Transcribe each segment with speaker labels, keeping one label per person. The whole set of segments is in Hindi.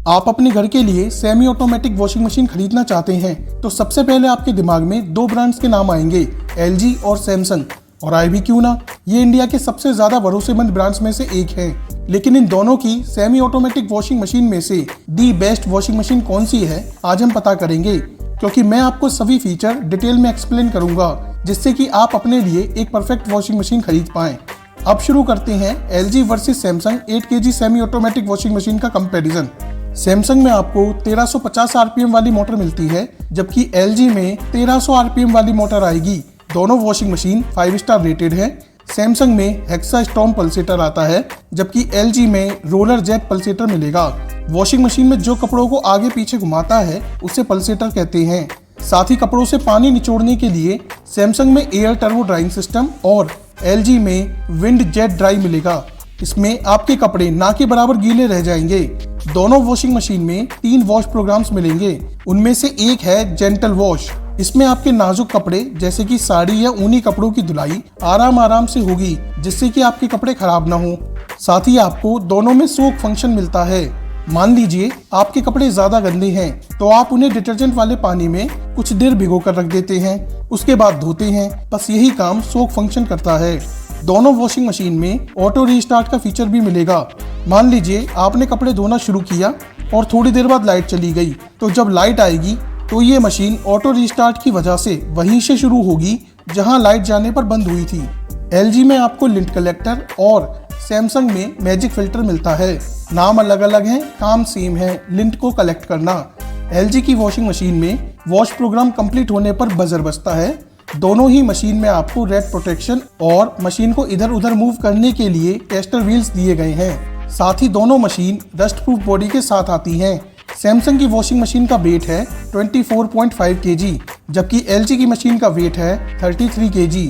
Speaker 1: आप अपने घर के लिए सेमी ऑटोमेटिक वॉशिंग मशीन खरीदना चाहते हैं तो सबसे पहले आपके दिमाग में दो ब्रांड्स के नाम आएंगे, LG और सैमसंग। और आए भी क्यों ना, ये इंडिया के सबसे ज्यादा भरोसेमंद ब्रांड्स में से एक है। लेकिन इन दोनों की सेमी ऑटोमेटिक वॉशिंग मशीन में से दी बेस्ट वॉशिंग मशीन कौन सी है, आज हम पता करेंगे। क्योंकि मैं आपको सभी फीचर डिटेल में एक्सप्लेन करूंगा, जिससे कि आप अपने लिए एक परफेक्ट वॉशिंग मशीन खरीद पाएं। अब शुरू करते हैं LG versus Samsung 8 kg semi automatic washing machine का कंपैरिजन। सैमसंग में आपको 1350 RPM वाली मोटर मिलती है, जबकि LG में 1300 RPM वाली मोटर आएगी। दोनों वॉशिंग मशीन 5 स्टार रेटेड है। सैमसंग में हेक्सा स्टॉर्म पल्सेटर आता है, जबकि LG में रोलर जेट पल्सेटर मिलेगा। वॉशिंग मशीन में जो कपड़ों को आगे पीछे घुमाता है उसे पल्सेटर कहते हैं। साथ ही कपड़ों से पानी निचोड़ने के लिए सैमसंग में एयर टर्बो ड्राइंग सिस्टम और LG में विंड जेट ड्राई मिलेगा। इसमें आपके कपड़े ना के बराबर गीले रह जाएंगे। दोनों वॉशिंग मशीन में 3 वॉश प्रोग्राम्स मिलेंगे। उनमें से एक है जेंटल वॉश। इसमें आपके नाजुक कपड़े जैसे कि साड़ी या ऊनी कपड़ों की धुलाई आराम से होगी, जिससे कि आपके कपड़े खराब ना हो। साथ ही आपको दोनों में सोक फंक्शन मिलता है। मान लीजिए आपके कपड़े ज्यादा गंदे हैं तो आप उन्हें डिटर्जेंट वाले पानी में कुछ देर भिगो कर रख देते हैं, उसके बाद धोते हैं। बस यही काम सोक फंक्शन करता है। दोनों वॉशिंग मशीन में ऑटो रीस्टार्ट का फीचर भी मिलेगा। मान लीजिए आपने कपड़े धोना शुरू किया और थोड़ी देर बाद लाइट चली गई, तो जब लाइट आएगी तो ये मशीन ऑटो रीस्टार्ट की वजह से वहीं से शुरू होगी जहां लाइट जाने पर बंद हुई थी। LG में आपको लिंट कलेक्टर और सैमसंग में मैजिक फिल्टर मिलता है। नाम अलग अलग हैं, काम सेम है, लिंट को कलेक्ट करना। LG की वॉशिंग मशीन में वॉश प्रोग्राम कंप्लीट होने पर बजर बजता है। दोनों ही मशीन में आपको रेड प्रोटेक्शन और मशीन को इधर उधर मूव करने के लिए टेस्टर व्हील्स दिए गए हैं। साथ ही दोनों मशीन डस्ट प्रूफ बॉडी के साथ आती हैं। सैमसंग की वॉशिंग मशीन का वेट है 24.5 kg, जबकि LG की मशीन का वेट है 33 kg।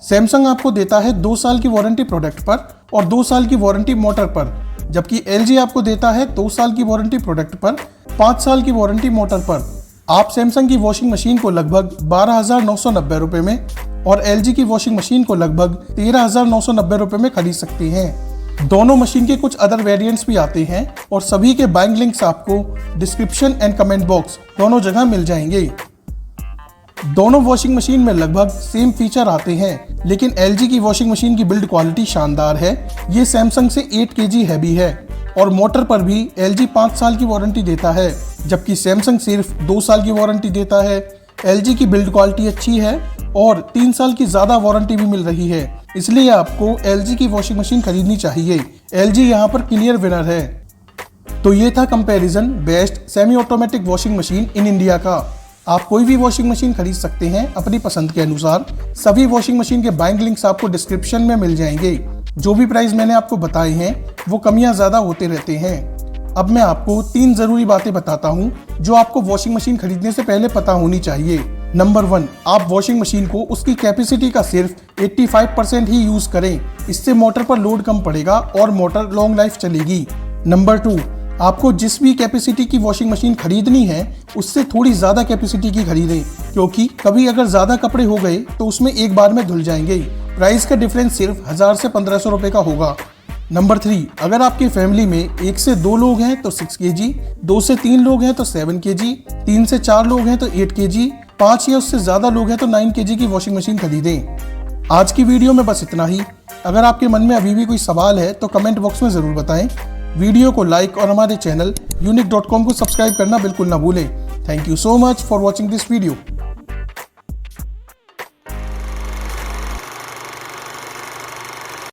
Speaker 1: सैमसंग आपको देता है 2 साल की वारंटी प्रोडक्ट पर और 2 साल की वारंटी मोटर पर, जबकि LG आपको देता है 2 साल की वारंटी प्रोडक्ट पर, 5 साल की वारंटी मोटर पर। आप सैमसंग की वॉशिंग मशीन को लगभग 12,990 रुपए में और LG की वॉशिंग मशीन को लगभग 13,990 रुपए में खरीद सकते हैं। दोनों मशीन के कुछ अदर वेरिएंट्स भी आते हैं और सभी के बाइंग लिंक्स आपको डिस्क्रिप्शन एंड कमेंट बॉक्स दोनों जगह मिल जाएंगे। दोनों वॉशिंग मशीन में लगभग सेम फीचर आते हैं, लेकिन LG की वॉशिंग मशीन की बिल्ड क्वालिटी शानदार है। ये सैमसंग से 8 kg हैवी है और मोटर पर भी LG 5 साल की वारंटी देता है, जबकि सैमसंग सिर्फ 2 साल की वारंटी देता है। LG की बिल्ड क्वालिटी अच्छी है और 3 साल की ज्यादा वारंटी भी मिल रही है, इसलिए आपको LG की वॉशिंग मशीन खरीदनी चाहिए। LG यहाँ पर क्लियर विनर है। तो ये था comparison best semi automatic washing machine in India का। आप कोई भी वॉशिंग मशीन खरीद सकते हैं अपनी पसंद के अनुसार। सभी वॉशिंग मशीन के बाइंग लिंक्स आपको डिस्क्रिप्शन में मिल जाएंगे। जो भी प्राइस मैंने आपको बताए हैं वो कमियां ज्यादा होते रहते हैं। अब मैं आपको 3 जरूरी बातें बताता हूं जो आपको वॉशिंग मशीन खरीदने से पहले पता होनी चाहिए। नंबर 1, आप वॉशिंग मशीन को उसकी कैपेसिटी का सिर्फ 85% ही यूज करें। इससे मोटर पर लोड कम पड़ेगा और मोटर लॉन्ग लाइफ चलेगी। नंबर 2, आपको जिस भी कैपेसिटी की वॉशिंग मशीन खरीदनी है उससे थोड़ी ज्यादा कैपेसिटी की खरीदें, क्योंकि कभी अगर ज्यादा कपड़े हो गए तो उसमें एक बार में धुल जाएंगे। प्राइस का डिफरेंस सिर्फ 1000 से 1500 रुपए का होगा। नंबर 3, अगर आपकी फैमिली में 1 से 2 लोग हैं तो 6 kg, 2 से 3 लोग हैं तो 7 kg, 3 से 4 लोग हैं तो 8 kg, 5 या उससे ज्यादा लोग हैं तो 9 kg की वॉशिंग मशीन खरीदें। आज की वीडियो में बस इतना ही। अगर आपके मन में अभी भी कोई सवाल है तो कमेंट बॉक्स में जरूर बताएं। वीडियो को लाइक और हमारे चैनल unique.com को सब्सक्राइब करना बिल्कुल ना भूलें। Thank you so much for watching this video.